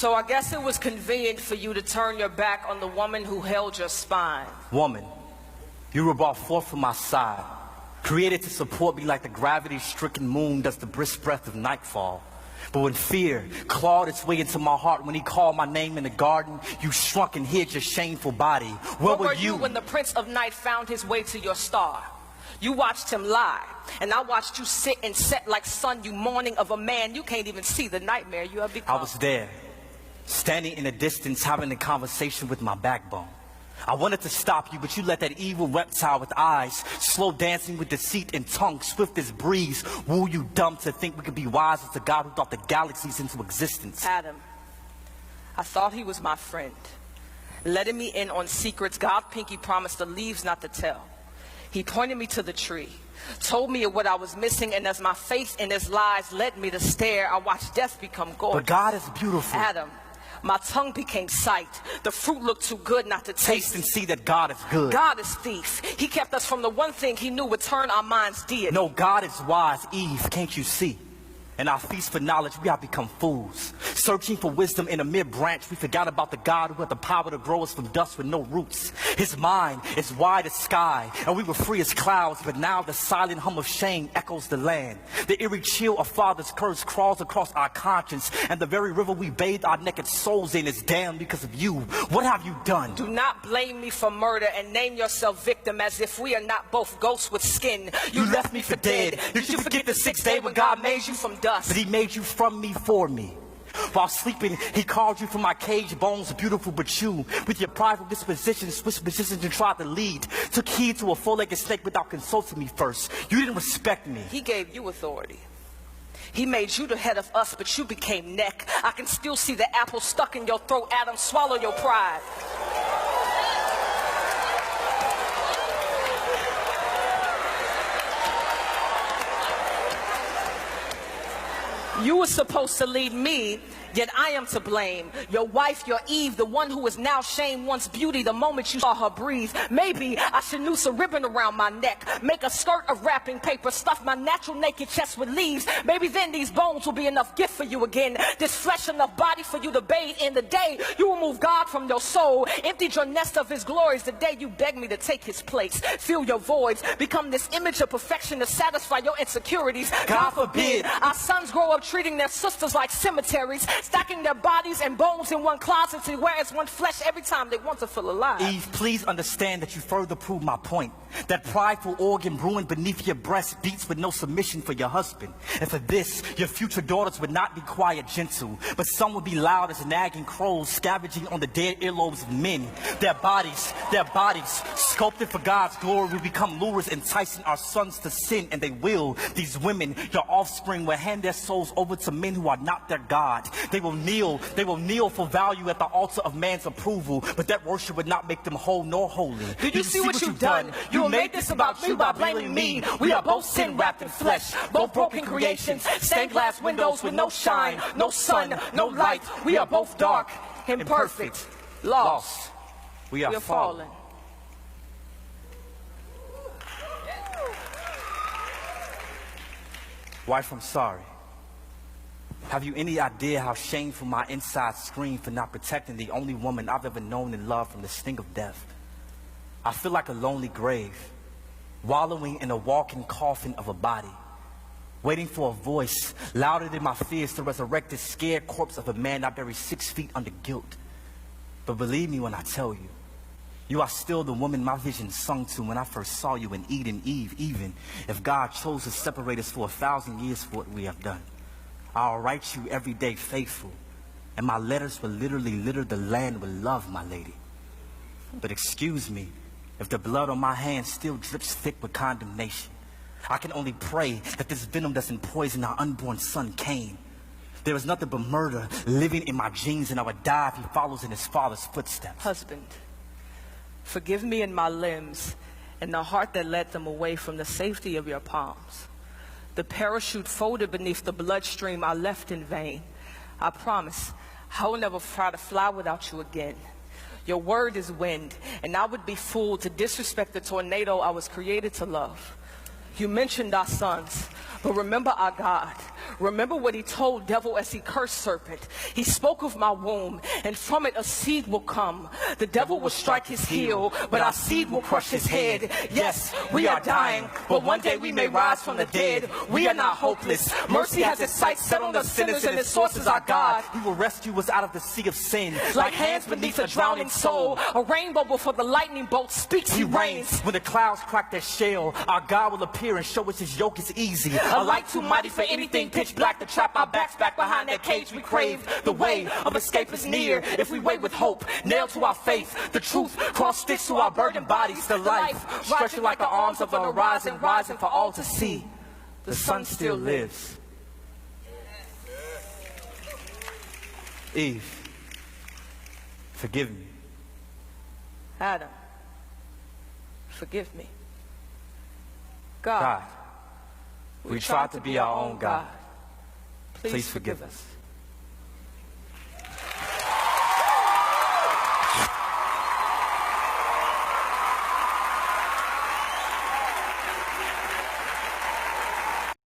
So I guess it was convenient for you to turn your back on the woman who held your spine. Woman, you were brought forth from my side, created to support me like the gravity-stricken moon does the brisk breath of nightfall. But when fear clawed its way into my heart, when he called my name in the garden, you shrunk and hid your shameful body. Where were you when the Prince of Night found his way to your star? You watched him lie, and I watched you sit and set like sun, you mourning of a man you can't even see the nightmare you have become. I was there, standing in the distance, having a conversation with my backbone. I wanted to stop you, but you let that evil reptile with eyes, slow dancing with deceit and tongue, swift as breeze, woo you dumb to think we could be wise as the God who thought the galaxies into existence. Adam, I thought he was my friend, letting me in on secrets God Pinky promised the leaves not to tell. He pointed me to the tree, told me of what I was missing, and as my faith in his lies led me to stare, I watched death become gorgeous. But God is beautiful. Adam, my tongue became sight. The fruit looked too good not to taste. Taste and see that God is good. God is thief. He kept us from the one thing he knew would turn our minds dear. No, God is wise. Eve, can't you see? In our feast for knowledge, we have become fools. Searching for wisdom in a mere branch, we forgot about the God who had the power to grow us from dust with no roots. His mind is wide as sky, and we were free as clouds, but now the silent hum of shame echoes the land. The eerie chill of father's curse crawls across our conscience, and the very river we bathe our naked souls in is damned because of you. What have you done? Do not blame me for murder and name yourself victim as if we are not both ghosts with skin. You left me for dead. Did you forget the sixth day when God made you from dust? But he made you from me for me. While sleeping, he called you from my cage bones, beautiful but you, with your prideful disposition, switched positions and tried to lead. Took heed to a four-legged snake without consulting me first. You didn't respect me. He gave you authority. He made you the head of us, but you became neck. I can still see the apple stuck in your throat. Adam, swallow your pride. You were supposed to lead me, yet I am to blame. Your wife, your Eve, the one who is now shamed once beauty the moment you saw her breathe. Maybe I should noose a ribbon around my neck, make a skirt of wrapping paper, stuff my natural naked chest with leaves. Maybe then these bones will be enough gift for you again, this flesh enough body for you to bathe in. The day you remove God from your soul, emptied your nest of his glories, the day you beg me to take his place, fill your voids, become this image of perfection to satisfy your insecurities. God forbid. Our sons grow up treating their sisters like cemeteries, stacking their bodies and bones in one closet to wear as one flesh every time they want to feel alive. Eve, please understand that you further prove my point. That prideful organ brewing beneath your breast beats with no submission for your husband. And for this, your future daughters would not be quiet, gentle, but some would be loud as nagging crows scavenging on the dead earlobes of men. Their bodies, sculpted for God's glory, will become lures enticing our sons to sin, and they will. These women, your offspring, will hand their souls over to men who are not their God. They will kneel for value at the altar of man's approval, but that worship would not make them whole nor holy. Did you see what you've done? You made this about you by blaming me. We are both sin wrapped in flesh, both broken creations, stained glass windows with no shine, no sun, no light. We are both dark, imperfect, lost. We are fallen. Wife, I'm sorry. Have you any idea how shameful my insides scream for not protecting the only woman I've ever known and loved from the sting of death? I feel like a lonely grave, wallowing in a walking coffin of a body, waiting for a voice louder than my fears to resurrect the scared corpse of a man I buried 6 feet under guilt. But believe me when I tell you, you are still the woman my vision sung to when I first saw you in Eden, Eve, even if God chose to separate us for 1,000 years for what we have done. I'll write you every day faithful, and my letters will literally litter the land with love, my lady. But excuse me, if the blood on my hands still drips thick with condemnation, I can only pray that this venom doesn't poison our unborn son, Cain. There is nothing but murder living in my genes, and I would die if he follows in his father's footsteps. Husband, forgive me in my limbs and the heart that led them away from the safety of your palms. The parachute folded beneath the bloodstream I left in vain. I promise I will never try to fly without you again. Your word is wind, and I would be fooled to disrespect the tornado I was created to love. You mentioned our sons, but remember our God. Remember what he told devil as he cursed serpent. He spoke of my womb, and from it a seed will come. The devil will strike his heel, but our seed will crush his head. Yes, we are dying, but one day we may rise from the dead. We are not hopeless. Mercy has its sights set on the sinners, and its source is our God. He will rescue us out of the sea of sin. Like hands beneath a drowning soul, a rainbow before the lightning bolt speaks, he reigns. When the clouds crack their shell, our God will appear and show us his yoke is easy. A light too mighty for anything, pitch black to trap our backs back behind that cage we crave. The way of escape is near if we wait with hope, nailed to our faith. The truth cross sticks to our burdened bodies. The life stretching like the arms of an horizon, rising for all to see. The sun still lives. Eve, forgive me. Adam, forgive me. God, we tried to be our own God. Please forgive us.